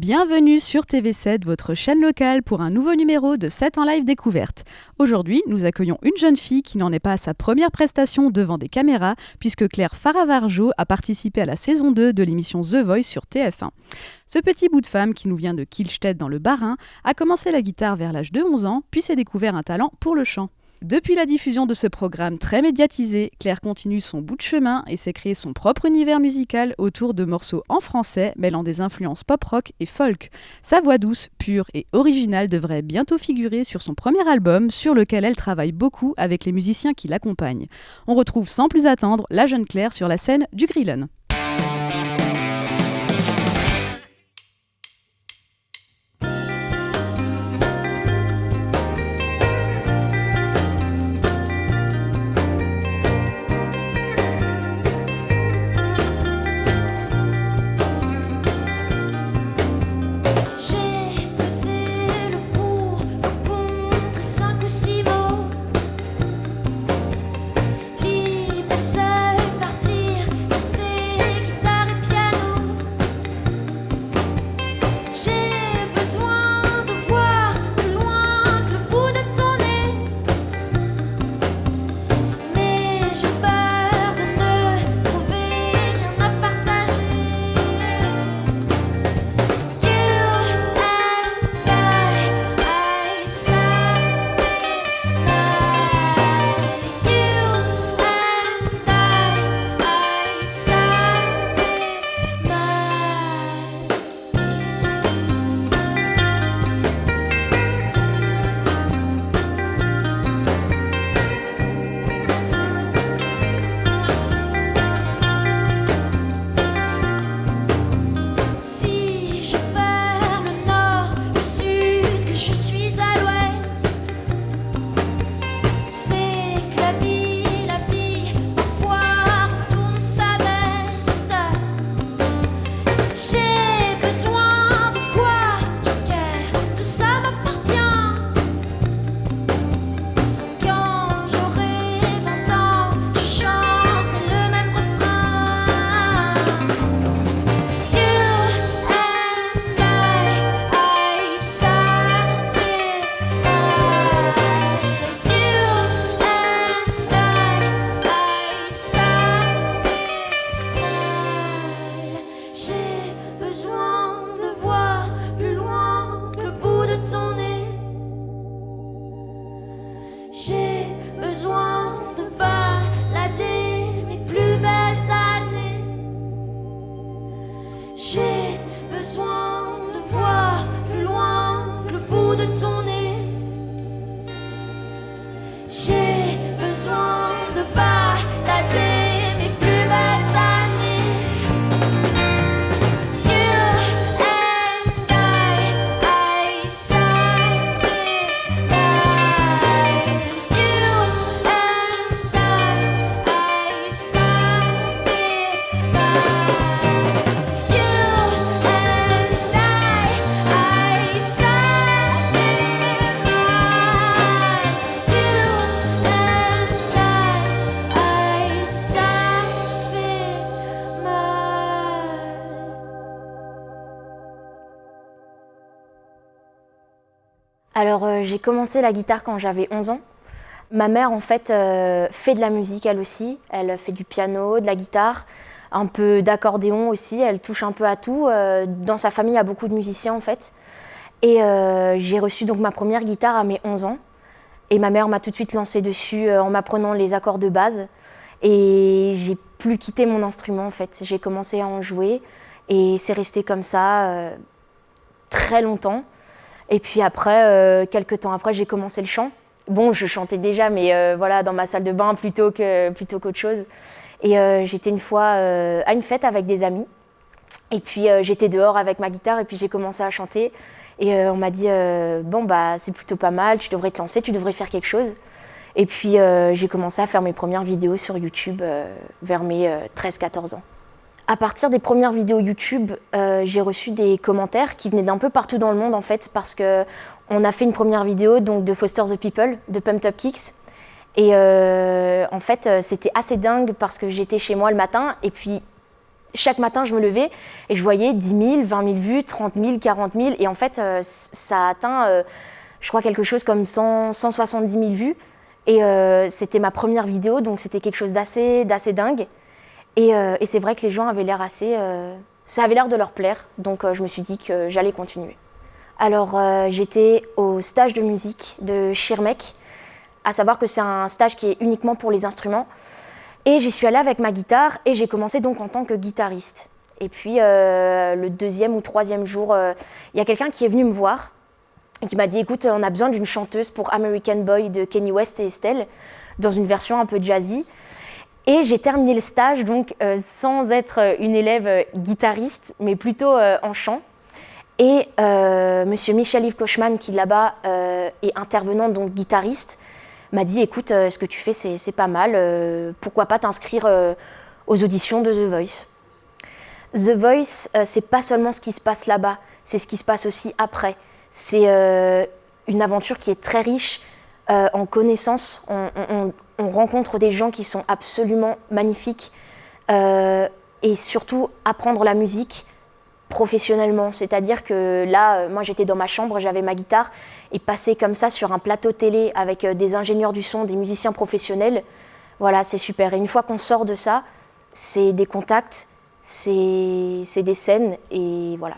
Bienvenue sur TV7, votre chaîne locale, pour un nouveau numéro de 7 en live découverte. Aujourd'hui, nous accueillons une jeune fille qui n'en est pas à sa première prestation devant des caméras, puisque Claire Faravarjo a participé à la saison 2 de l'émission The Voice sur TF1. Ce petit bout de femme, qui nous vient de Kielstedt dans le Bas-Rhin, a commencé la guitare vers l'âge de 11 ans, puis s'est découvert un talent pour le chant. Depuis la diffusion de ce programme très médiatisé, Claire continue son bout de chemin et s'est créé son propre univers musical autour de morceaux en français mêlant des influences pop-rock et folk. Sa voix douce, pure et originale devrait bientôt figurer sur son premier album, sur lequel elle travaille beaucoup avec les musiciens qui l'accompagnent. On retrouve sans plus attendre la jeune Claire sur la scène du Grillen. Alors j'ai commencé la guitare quand j'avais 11 ans. Ma mère en fait fait de la musique elle aussi. Elle fait du piano, de la guitare, un peu d'accordéon aussi. Elle touche un peu à tout. Dans sa famille il y a beaucoup de musiciens en fait. Et j'ai reçu donc ma première guitare à mes 11 ans. Et ma mère m'a tout de suite lancée dessus en m'apprenant les accords de base. Et j'ai plus quitté mon instrument en fait. J'ai commencé à en jouer et c'est resté comme ça très longtemps. Et puis après, quelques temps après, j'ai commencé le chant. Bon, je chantais déjà, mais voilà, dans ma salle de bain plutôt qu'autre chose. Et j'étais une fois à une fête avec des amis. Et puis j'étais dehors avec ma guitare et puis j'ai commencé à chanter. Et on m'a dit bon bah c'est plutôt pas mal, tu devrais te lancer, tu devrais faire quelque chose. Et puis j'ai commencé à faire mes premières vidéos sur YouTube vers mes 13-14 ans. À partir des premières vidéos YouTube, j'ai reçu des commentaires qui venaient d'un peu partout dans le monde en fait, parce qu'on a fait une première vidéo donc, de Foster the People, de Pumped Up Kicks. Et en fait, c'était assez dingue parce que j'étais chez moi le matin et puis Chaque matin, je me levais et je voyais 10 000, 20 000 vues, 30 000, 40 000. Et en fait, ça a atteint, je crois, quelque chose comme 170 000 vues. Et c'était ma première vidéo, donc c'était quelque chose d'assez dingue. Et c'est vrai que les gens avaient l'air ça avait l'air de leur plaire. Donc je me suis dit que j'allais continuer. Alors j'étais au stage de musique de Schirmeck, à savoir que c'est un stage qui est uniquement pour les instruments. Et j'y suis allée avec ma guitare et j'ai commencé donc en tant que guitariste. Et puis le deuxième ou troisième jour, il y a quelqu'un qui est venu me voir et qui m'a dit « Écoute, on a besoin d'une chanteuse pour American Boy de Kanye West et Estelle, dans une version un peu jazzy ». Et j'ai terminé le stage donc sans être une élève guitariste, mais plutôt en chant. Et monsieur Michel-Yves Kochman, qui là-bas est intervenant, donc guitariste, m'a dit « Écoute, ce que tu fais, c'est pas mal. Pourquoi pas t'inscrire aux auditions de The Voice ?» The Voice, c'est pas seulement ce qui se passe là-bas, c'est ce qui se passe aussi après. C'est une aventure qui est très riche en connaissances. On rencontre des gens qui sont absolument magnifiques. Et surtout, apprendre la musique professionnellement. C'est-à-dire que là, moi j'étais dans ma chambre, j'avais ma guitare, et passer comme ça sur un plateau télé avec des ingénieurs du son, des musiciens professionnels, voilà, c'est super. Et une fois qu'on sort de ça, c'est des contacts, c'est des scènes, et voilà.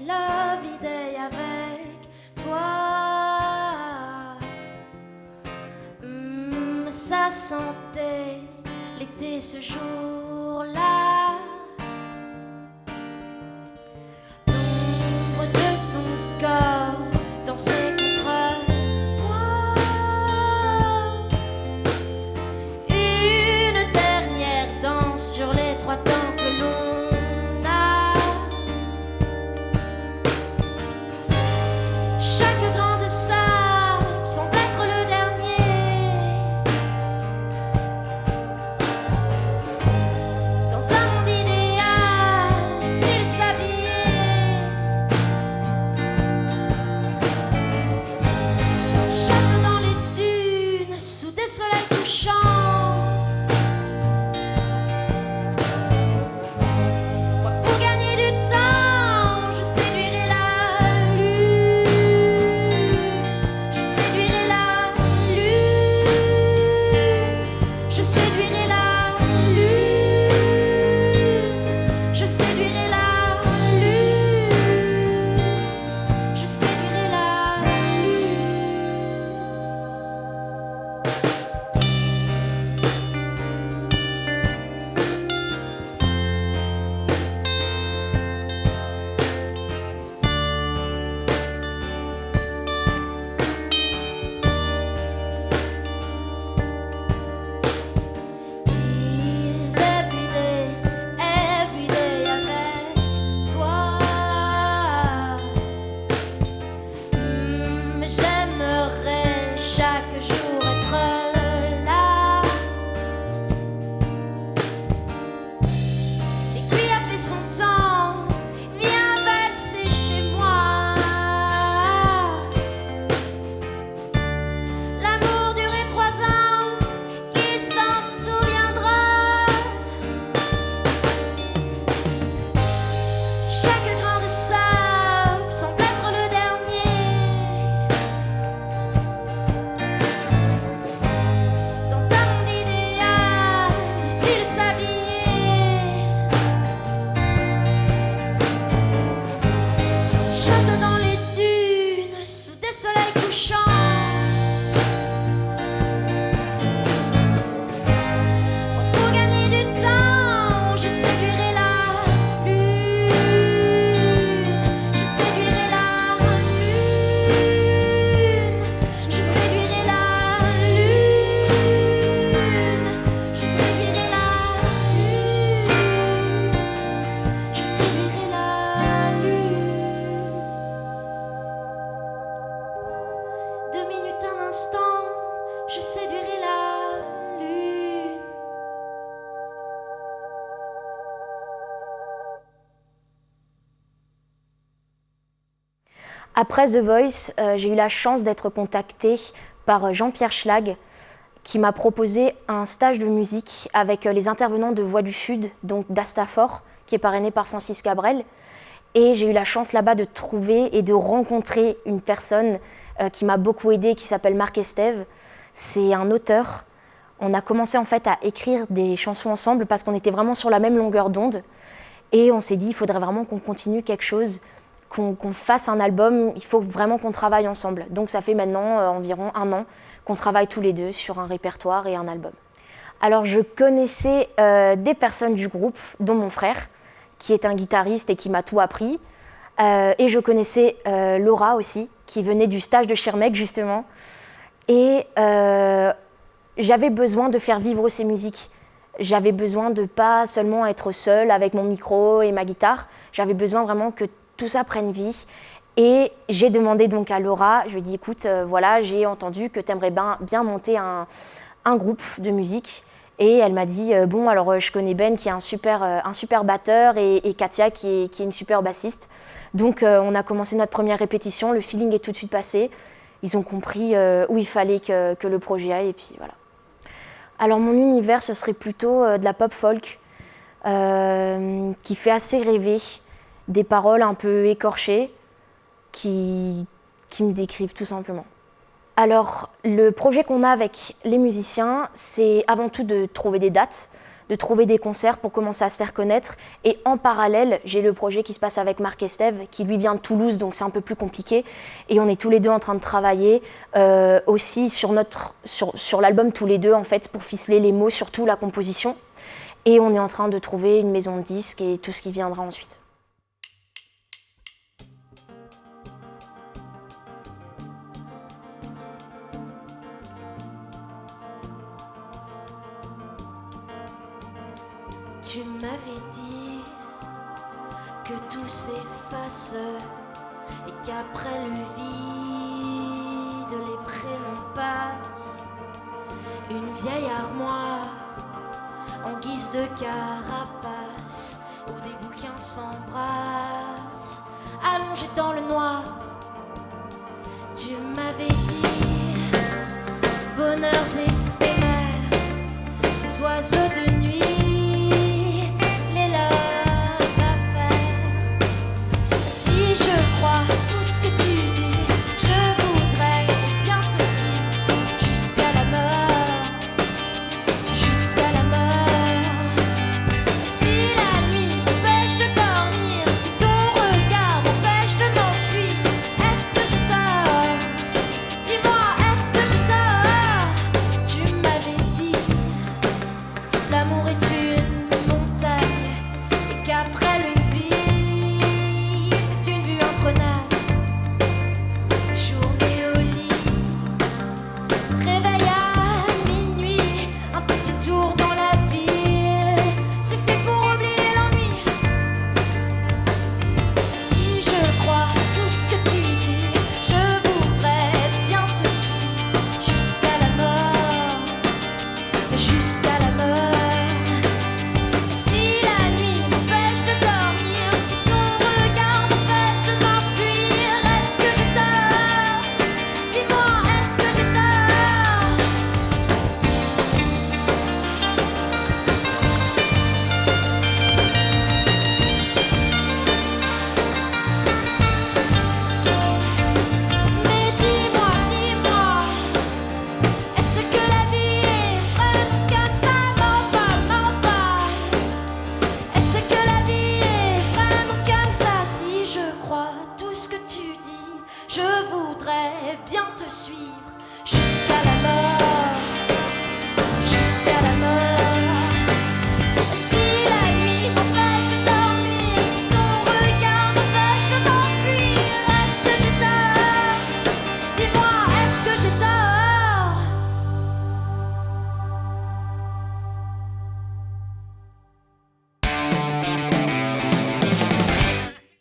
Lovely day avec toi. Ça sentait l'été ce jour-là. L'ombre de ton corps dansait contre moi. Une dernière danse sur les 3 temps que l'on a. Chaque grain de sable semble être le dernier. Dans un monde idéal, s'il s'habillait, château dans les dunes, sous des soleils couchants. Moi, pour gagner du temps, je séduirai la lune. Je séduirai la lune. Je séduirai la lune. Je séduirai la lune. Je séduirai la every day avec toi. J'aimerais chaque jour être là. L'aiguille a fait son temps, viens valser chez moi. L'amour durait 3 ans, qui s'en souviendra? Chaque grain de sable semble être le dernier. Dans un monde idéal, s'il s'habillait, château dans les dunes, sous des soleils couchants. Pour gagner du temps, je séduirai la lune. Je séduirai la lune. Je séduirai la lune. Je séduirai la lune. Je séduirai la lune. 2 minutes, un instant, je séduirai la Après The Voice, j'ai eu la chance d'être contactée par Jean-Pierre Schlag, qui m'a proposé un stage de musique avec les intervenants de Voix du Sud, donc d'Astafor, qui est parrainé par Francis Cabrel. Et j'ai eu la chance là-bas de trouver et de rencontrer une personne qui m'a beaucoup aidée, qui s'appelle Marc Estève. C'est un auteur. On a commencé en fait à écrire des chansons ensemble parce qu'on était vraiment sur la même longueur d'onde. Et on s'est dit, il faudrait vraiment qu'on continue quelque chose, qu'on fasse un album, il faut vraiment qu'on travaille ensemble. Donc ça fait maintenant environ 1 an qu'on travaille tous les deux sur un répertoire et un album. Alors je connaissais des personnes du groupe, dont mon frère, qui est un guitariste et qui m'a tout appris. Et je connaissais Laura aussi, qui venait du stage de Schirmeck justement. Et j'avais besoin de faire vivre ces musiques. J'avais besoin de pas seulement être seule avec mon micro et ma guitare. J'avais besoin vraiment que tout ça prenne vie. Et j'ai demandé donc à Laura, je lui ai dit écoute, voilà, j'ai entendu que tu aimerais bien monter un groupe de musique. Et elle m'a dit bon, alors je connais Ben qui est un super batteur et Katia qui est une super bassiste. Donc on a commencé notre première répétition, le feeling est tout de suite passé. Ils ont compris où il fallait que le projet aille et puis voilà. Alors mon univers, ce serait plutôt de la pop folk qui fait assez rêver, des paroles un peu écorchées qui me décrivent tout simplement. Alors le projet qu'on a avec les musiciens, c'est avant tout de trouver des dates, de trouver des concerts pour commencer à se faire connaître. Et en parallèle, j'ai le projet qui se passe avec Marc Estève, qui lui vient de Toulouse, donc c'est un peu plus compliqué. Et on est tous les deux en train de travailler aussi sur l'album tous les deux, en fait, pour ficeler les mots, surtout la composition. Et on est en train de trouver une maison de disques et tout ce qui viendra ensuite. Tu m'avais dit que tout s'efface et qu'après le vide, les prénoms passent. Une vieille armoire en guise de carapace où des bouquins s'embrassent, allongés dans le noir. Tu m'avais dit bonheurs éphémères, des oiseaux de nuit. Tout ce que tu dis, je voudrais bien te suivre jusqu'à la mort, jusqu'à la mort. Si la nuit m'empêche de dormir, si ton regard m'empêche de m'enfuir, est-ce que j'ai tort? Dis-moi, est-ce que j'ai tort? Tu m'avais dit, l'amour est une montagne et qu'après le journée au lit, réveil à minuit, un petit tour dans la ville, c'est fait pour oublier l'ennui. Si je crois tout ce que tu dis, je voudrais bien te suivre jusqu'à la mort, jusqu'à la mort. Si la nuit m'empêche de dormir, si ton regard m'empêche de m'enfuir, est-ce que j'ai tort? Dis-moi, est-ce que j'ai tort? Mais dis-moi, est-ce que la vie est vraie comme ça? Mens pas. Est-ce que la vie est vraiment comme ça? Si je crois tout ce que tu dis, je voudrais bien te suivre jusqu'à la mort, jusqu'à la mort. Si la nuit m'empêche de dormir, si ton regard m'empêche de m'enfuir, est-ce que j'ai tort? Dis-moi, est-ce que j'ai tort?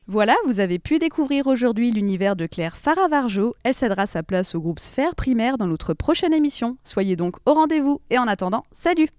Voilà, vous avez pu découvrir aujourd'hui l'univers de Claire Faravarjo. Elle cédera sa place au groupe Sphère Primaire dans notre prochaine émission. Soyez donc au rendez-vous et en attendant, salut!